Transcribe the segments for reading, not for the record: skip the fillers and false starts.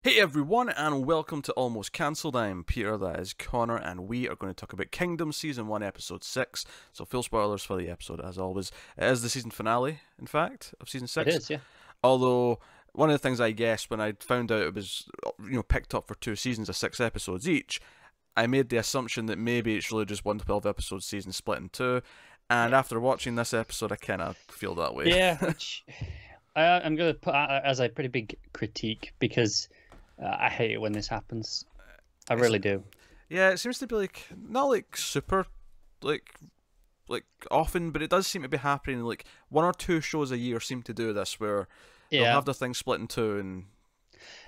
Hey everyone, and welcome to Almost Cancelled. I am Peter, that is Connor, and we are going to talk about Kingdom Season 1, Episode 6. So full spoilers for the episode, as always. It is the season finale, in fact, of Season 6. It is, yeah. Although, one of the things I guessed when I found out it was, picked up for 2 seasons of 6 episodes each, I made the assumption that maybe it's really just one 12-episode season split in 2, and after watching this episode, I kind of feel that way. Yeah, which I'm going to put out as a pretty big critique because I hate it when this happens. I really do. Yeah, it seems to be not super often, but it does seem to be happening. Like 1 or 2 shows a year seem to do this, where they'll have the thing split in 2,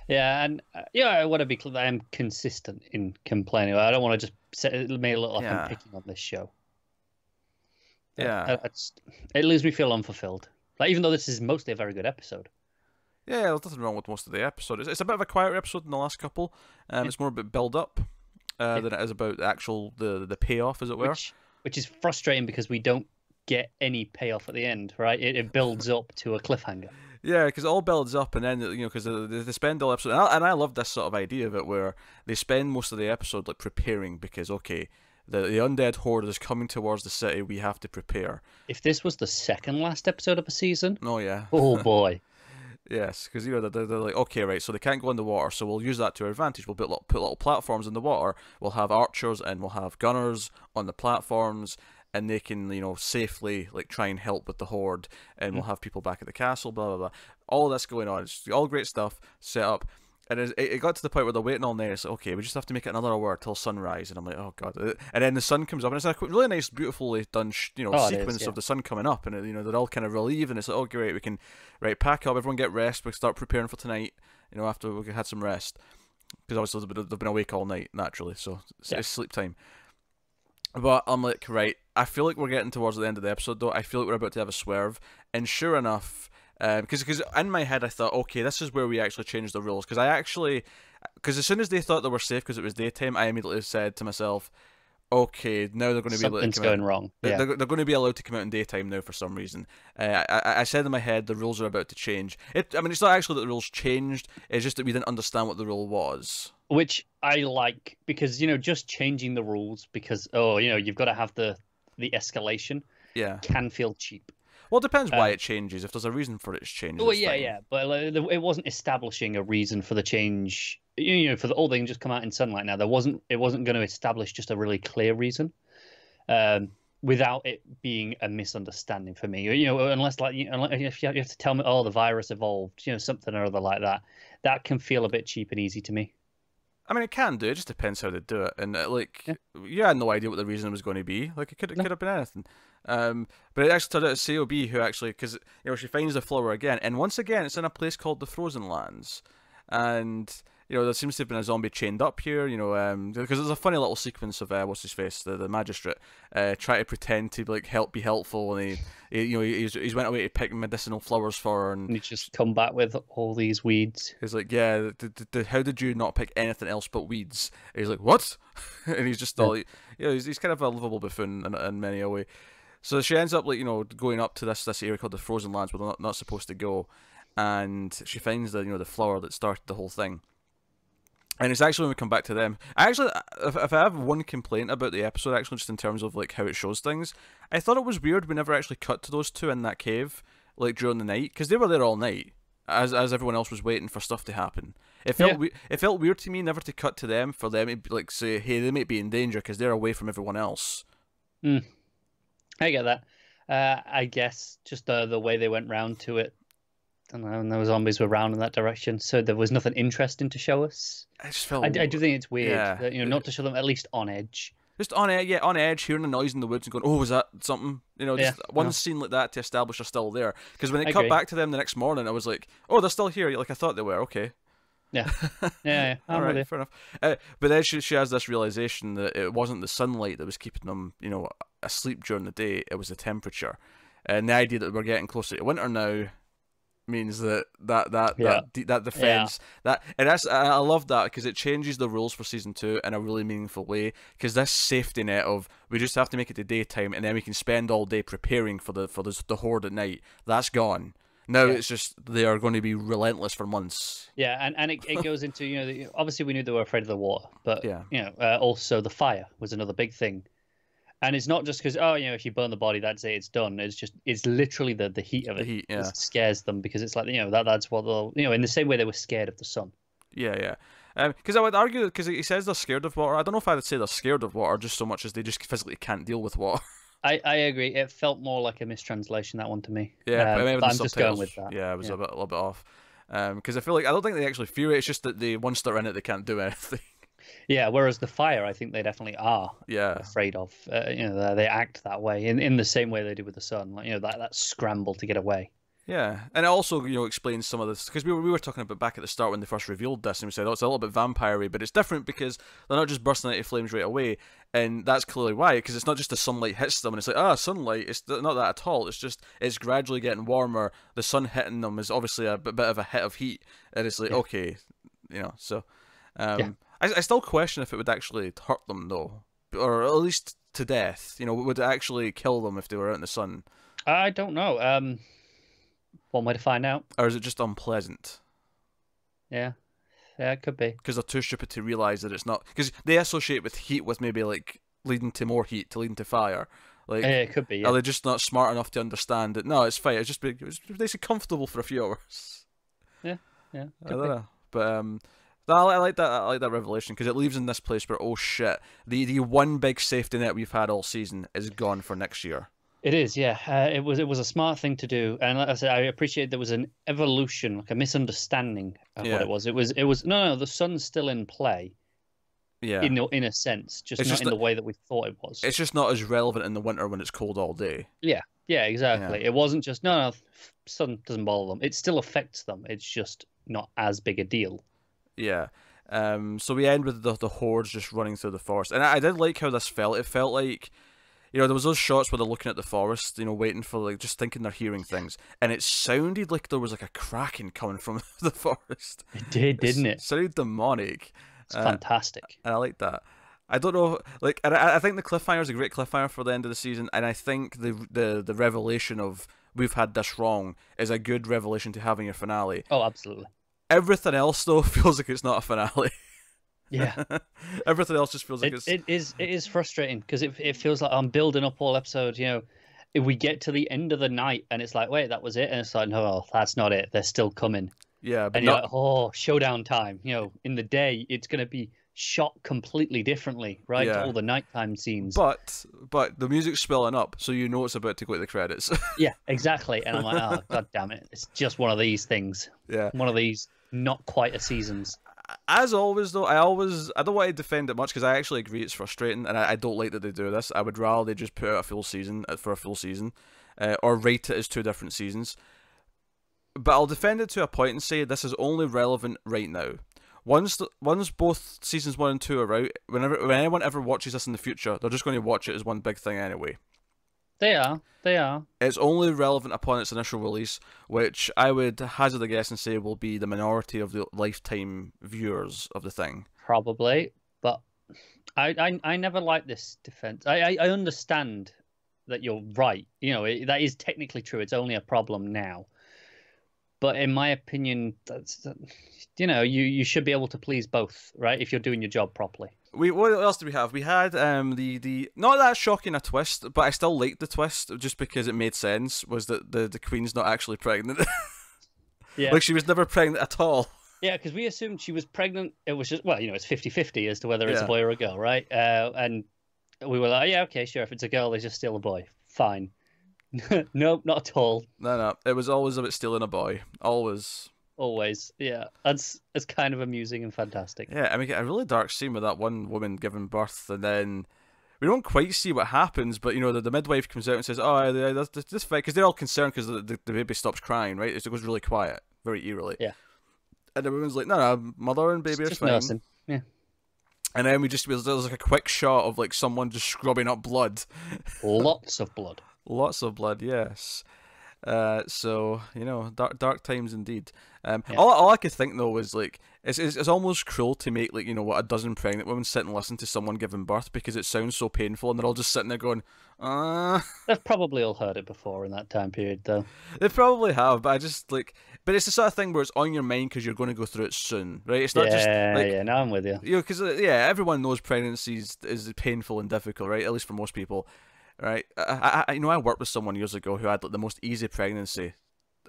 and I want to be. I am consistent in complaining. I don't want to just make it look like I'm picking on this show. Yeah, it leaves me feel unfulfilled. Like, even though this is mostly a very good episode. Yeah, there's nothing wrong with most of the episode. It's a bit of a quieter episode than the last couple. It's more about build up than it is about the actual the payoff, as it were. Which is frustrating because we don't get any payoff at the end, right? It builds up to a cliffhanger. Yeah, because it all builds up, and then because they spend all episode, and I love this sort of idea of it, where they spend most of the episode preparing because the undead horde is coming towards the city. We have to prepare. If this was the second last episode of a season, oh boy. Yes, because they're like, okay, right, so they can't go in the water, so we'll use that to our advantage. We'll put little platforms in the water. We'll have archers and we'll have gunners on the platforms, and they can safely try and help with the horde, and we'll have people back at the castle. Blah blah blah. All this going on. It's all great stuff set up. And it got to the point where they're waiting all night. It's like, okay, we just have to make it another hour till sunrise. And I'm like, oh god. And then the sun comes up, and it's a really nice, beautifully done, sequence of the sun coming up, and they're all kind of relieved, and it's like, oh great, we can pack up, everyone get rest, we start preparing for tonight. After we had some rest, because obviously they've been awake all night naturally, so it's sleep time. But I'm like, right, I feel like we're getting towards the end of the episode though. I feel like we're about to have a swerve, and sure enough. Because in my head I thought, okay, this is where we actually changed the rules. Because as soon as they thought they were safe because it was daytime, I immediately said to myself, okay, now they're going to be able to something's going wrong. Yeah. They're going to be allowed to come out in daytime now for some reason. I said in my head the rules are about to change. It's not actually that the rules changed. It's just that we didn't understand what the rule was. Which I like, because just changing the rules because you've got to have the escalation. Yeah, can feel cheap. Well, it depends why it changes. If there's a reason for it, it's changed. Well, yeah, but it wasn't establishing a reason for the change. For they can just come out in sunlight now. It wasn't going to establish just a really clear reason, without it being a misunderstanding for me. Unless if you have to tell me, oh, the virus evolved, something or other like that. That can feel a bit cheap and easy to me. I mean, it can do. It just depends how they do it. And you had no idea what the reason was going to be. It could have been anything. But it actually turned out it's COB who actually, because she finds the flower again, and once again it's in a place called the Frozen Lands, and there seems to have been a zombie chained up here. Because there's a funny little sequence of what's his face, the magistrate, trying to pretend to be helpful, and he's went away to pick medicinal flowers for her, and he's just come back with all these weeds. He's like, yeah, how did you not pick anything else but weeds? And he's like, what? And he's just all, he's kind of a lovable buffoon in many a way. So she ends up going up to this area called the Frozen Lands where they're not supposed to go, and she finds the flower that started the whole thing. And it's actually when we come back to them. If I have one complaint about the episode, actually, just in terms of how it shows things, I thought it was weird we never actually cut to those two in that cave during the night, because they were there all night as everyone else was waiting for stuff to happen. It felt weird to me never to cut to them, for them to say, hey, they might be in danger because they're away from everyone else. I get that. I guess just the way they went round to it. I don't know, and those zombies were round in that direction, so there was nothing interesting to show us. I just felt. I do think it's weird, that, not to show them at least on edge. Just on edge, hearing the noise in the woods and going, "Oh, was that something?" Just one scene like that to establish they're still there. Because when it cut back to them the next morning, I was like, "Oh, they're still here." I thought they were. Okay. Yeah. All right, fair enough. But then she has this realization that it wasn't the sunlight that was keeping them, asleep during the day. It was the temperature, and the idea that we're getting closer to winter now means that defense I love that, because it changes the rules for season 2 in a really meaningful way, because this safety net of we just have to make it to daytime and then we can spend all day preparing for the horde at night, that's gone. Now Yeah. it's just they are going to be relentless for months. Yeah, and it goes into, obviously we knew they were afraid of the water, but Yeah. also the fire was another big thing. And it's not just because, if you burn the body, that's it, it's done. It's literally the heat of The it heat, yeah. that scares them, because it's like, that's what they'll, in the same way they were scared of the sun. Yeah, yeah. Because I would argue, because he says they're scared of water. I don't know if I would say they're scared of water just so much as they just physically can't deal with water. I agree. It felt more like a mistranslation, that one, to me. Yeah, but maybe the I'm just going with subtitles, that. yeah, it was a little bit off. Because I feel like I don't think they actually fear it. It's just that once they're in it, they can't do anything. Yeah, whereas the fire, I think they definitely are Yeah. afraid of. They act that way in the same way they do with the sun. Like, that scramble to get away. Yeah, and it also explains some of this, because we were talking about back at the start when they first revealed this, and we said, oh, it's a little bit vampire-y, but it's different because they're not just bursting into flames right away, and that's clearly why, because it's not just the sunlight hits them and it's like, sunlight. It's not that at all. It's just it's gradually getting warmer. The sun hitting them is obviously a bit of a hit of heat, and it's like okay, so. I still question if it would actually hurt them though, or at least to death. Would it actually kill them if they were out in the sun? I don't know. One way to find out. Or is it just unpleasant? Yeah, it could be. Because they're too stupid to realise that it's not. Because they associate with heat with maybe like leading to more heat, to leading to fire. Like, yeah, it could be. Yeah. Are they just not smart enough to understand that? No, it's fine. It's basically comfortable for a few hours. Yeah. I don't know. But I like that. I like that revelation because it leaves in this place where, oh shit, the one big safety net we've had all season is gone for next year. It is, yeah. It was a smart thing to do, and like I said, I appreciate there was an evolution, like a misunderstanding of what it was. It was no, the sun's still in play. Yeah. In a sense, just not in the way that we thought it was. It's just not as relevant in the winter when it's cold all day. Yeah, exactly. Yeah. It wasn't just no, sun doesn't bother them. It still affects them. It's just not as big a deal. Yeah. So we end with the hordes just running through the forest, and I did like how this felt. It felt like, there was those shots where they're looking at the forest, waiting for just thinking they're hearing things, and it sounded like there was like a kraken coming from the forest. It did, didn't it? It sounded demonic. It's fantastic. And I like that. I don't know, I think the cliffhanger is a great cliffhanger for the end of the season, and I think the revelation of we've had this wrong is a good revelation to have in your finale. Oh, absolutely. Everything else though feels like it's not a finale. Yeah. Everything else just feels like it is frustrating because it feels like I'm building up all episode. If we get to the end of the night and it's like, wait, that was it, and it's like, no, that's not it. They're still coming. Yeah, but and you're like, oh, showdown time. In the day, it's gonna be shot completely differently, right? Yeah. All the nighttime scenes. But the music's spilling up, so it's about to go to the credits. Yeah, exactly. And I'm like, oh, god damn it! It's just one of these things. Yeah. One of these not quite a seasons. As always, though, I don't want to defend it much because I actually agree it's frustrating, and I don't like that they do this. I would rather they just put out a full season for a full season, or rate it as two different seasons. But I'll defend it to a point and say this is only relevant right now. Once both seasons 1 and 2 are out, when anyone ever watches this in the future, they're just going to watch it as one big thing anyway. They are. It's only relevant upon its initial release, which I would hazard a guess and say will be the minority of the lifetime viewers of the thing. Probably, but I never liked this defense. I understand that you're right. That is technically true. It's only a problem now. But in my opinion, you should be able to please both, right? If you're doing your job properly. What else did we have? We had the not that shocking a twist, but I still liked the twist just because it made sense. Was that the queen's not actually pregnant? Yeah, like she was never pregnant at all. Yeah, because we assumed she was pregnant. It was just it's 50-50 as to whether it's a boy or a girl, right? And we were like, yeah, okay, sure. If it's a girl, they just steal a boy. Fine. Nope, not at all. No. It was always about stealing a boy. Always. Yeah. It's kind of amusing and fantastic. Yeah, I mean, a really dark scene with that one woman giving birth, and then we don't quite see what happens, but the midwife comes out and says, "Oh, this fight," because they're all concerned because the baby stops crying, right? It goes really quiet, very eerily. Yeah. And the woman's like, "No, mother and baby are fine." Nursing. Yeah. And then there's like a quick shot of like someone just scrubbing up blood. Lots of blood. Lots of blood, yes. So dark times indeed. Yeah. All I could think though was like it's almost cruel to make like what a dozen pregnant women sit and listen to someone giving birth because it sounds so painful and they're all just sitting there going, They've probably all heard it before in that time period, though. They probably have, but I just like, but it's the sort of thing where it's on your mind because you're going to go through it soon, right? It's not just like Yeah. Now I'm with you. because everyone knows pregnancy is painful and difficult, right? At least for most people, right? I worked with someone years ago who had like the most easy pregnancy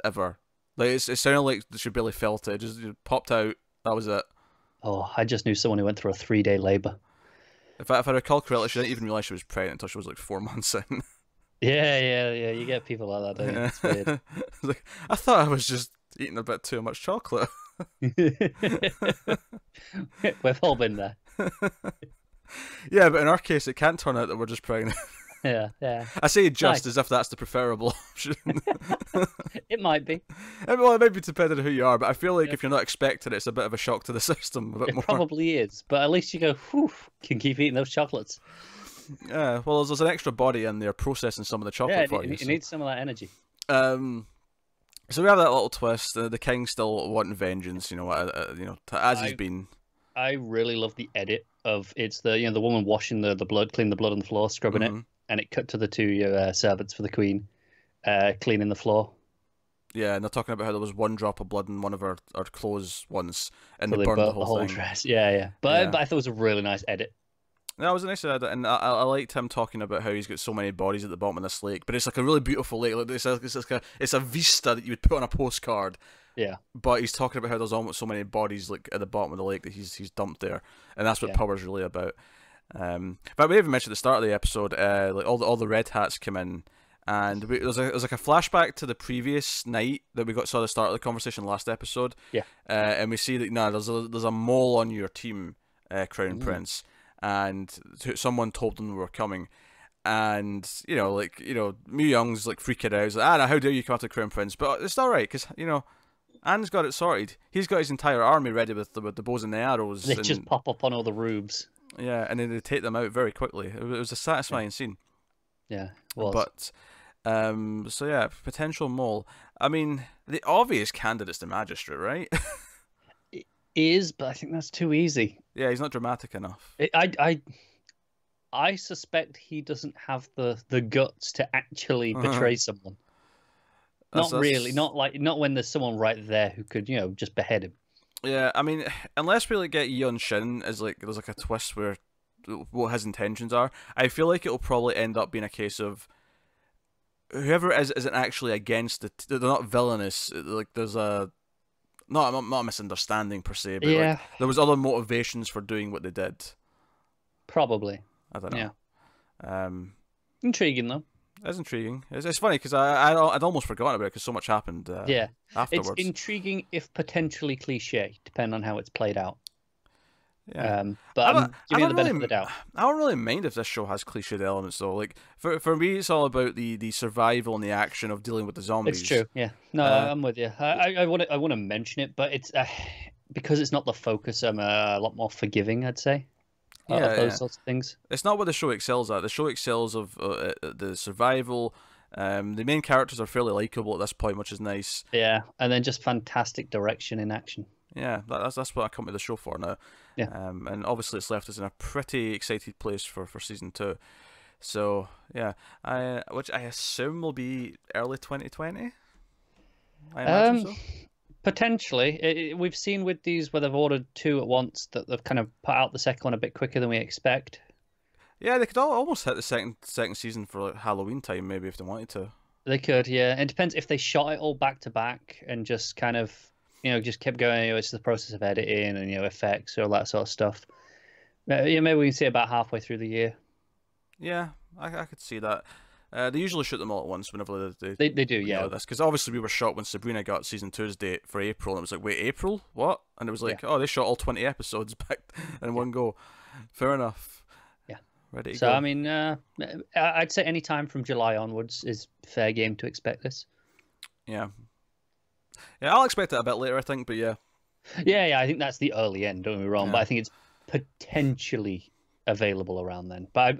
ever. Like it sounded like she barely felt it. It just popped out. That was it. Oh, I just knew someone who went through a 3-day labor. If I recall correctly, she didn't even realize she was pregnant until she was like 4 months in. Yeah. You get people like that, don't you? It's weird. Like, I thought I was just eating a bit too much chocolate. We've all been there. Yeah, but in our case, it can't turn out that we're just pregnant. Yeah. I say just Nice. as if that's the preferable option. It might be. Well, it may be depending on who you are, but I feel like if you're not expecting it, it's a bit of a shock to the system. A bit It more. probably is, but at least you go, whew, can keep eating those chocolates. Yeah, well, there's an extra body in there processing some of the chocolate Yeah, for you. it needs some of that energy. So we have that little twist. The king's still wanting vengeance, as he's been. I really love the edit of it's the woman washing the blood, cleaning the blood on the floor, scrubbing it, and it cut to the two servants for the queen, cleaning the floor. Yeah, and they're talking about how there was one drop of blood in one of her clothes once, and So they burned the burnt whole thing. dress. Yeah. But I thought it was a really nice edit. That was a nice edit, and I liked him talking about how he's got so many bodies at the bottom of this lake, but it's like a really beautiful lake. Like it's a vista that you would put on a postcard. Yeah. But he's talking about how there's almost so many bodies like at the bottom of the lake that he's dumped there, and that's what Power's really about. But we even mentioned at the start of the episode, like all the red hats come in, and there's like a flashback to the previous night that we saw at the start of the conversation last episode. Yeah. And we see that there's a mole on your team, Crown Prince. And someone told them we were coming, and Mu Young's like freaking out. He's like, Anna, how dare you come after Crown Prince? But it's all right because Anne's got it sorted. He's got his entire army ready with the bows and the arrows. They just pop up on all the roofs. Yeah, and then they take them out very quickly. It was a satisfying scene. Yeah, it was. But so yeah, potential mole. I mean, the obvious candidate's the magistrate, right? Is, but I think that's too easy. Yeah, he's not dramatic enough. I suspect he doesn't have the guts to actually betray someone. Not really. Not when there's someone right there who could, just behead him. Yeah, I mean, unless we get Yeon Shin as there's like a twist where what his intentions are, I feel like it'll probably end up being a case of whoever it is isn't actually against it. They're not villainous. Like there's not a misunderstanding per se, but like, there was other motivations for doing what they did. Probably. I don't know. Yeah. Intriguing though. It's intriguing. It's funny because I'd almost forgotten about it because so much happened. Afterwards. It's intriguing if potentially cliche, depending on how it's played out. Yeah. But I'm giving it the benefit of the doubt. I don't really mind if this show has cliched elements though. Like for me, it's all about the survival and the action of dealing with the zombies. It's true. Yeah. No, I'm with you. I want to mention it, but it's because it's not the focus. I'm a lot more forgiving, I'd say. Of those sorts of things. It's not what the show excels at. The show excels of the survival. The main characters are fairly likable at this point, which is nice. Yeah, and then just fantastic direction in action. Yeah, that's what I come to the show for now. Yeah. And obviously it's left us in a pretty excited place for season 2. So yeah, which I assume will be early 2020. I imagine so. Potentially. We've seen with these where they've ordered 2 at once that they've kind of put out the second one a bit quicker than we expect. Yeah, they could almost hit the second season for like Halloween time, maybe, if they wanted to. They could, yeah. It depends if they shot it all back to back and just kind of, just kept going. It's the process of editing and effects, all that sort of stuff. Maybe we can see about halfway through the year. Yeah, I could see that. They usually shoot them all at once whenever they do, yeah. This because obviously we were shocked when Sabrina got season 2's date for April, and it was like, wait, April? What? And it was like, oh, they shot all 20 episodes back in one go. Fair enough. Yeah. Ready to go. So I mean, I'd say any time from July onwards is fair game to expect this. Yeah. Yeah, I'll expect it a bit later, I think, but yeah. Yeah, I think that's the early end, don't get me wrong, but I think it's potentially available around then. But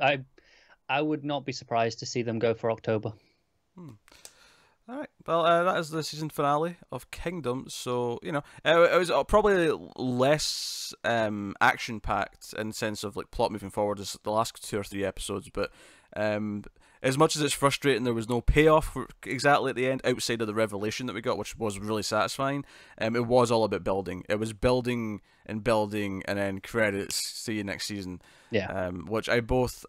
I would not be surprised to see them go for October. All right. Well, that is the season finale of Kingdom. So it was probably less action packed in the sense of like plot moving forward as the last 2 or 3 episodes. But as much as it's frustrating, there was no payoff exactly at the end outside of the revelation that we got, which was really satisfying. It was all about building. It was building and building, and then credits. See you next season. Yeah. Which I both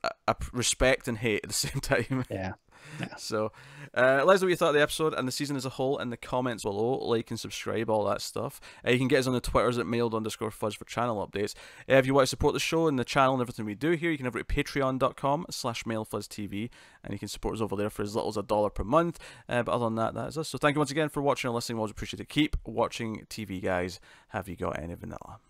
respect and hate at the same time. Yeah. Yeah. So, let us know what you thought of the episode and the season as a whole in the comments below. Like and subscribe, all that stuff. You can get us on the Twitters at mailed_fuzz for channel updates. If you want to support the show and the channel and everything we do here, you can over at patreon.com/mailfuzztv, and you can support us over there for as little as $1 per month. But other than that, that is us. So thank you once again for watching and listening. We always appreciate it. Keep watching TV, guys. Have you got any vanilla?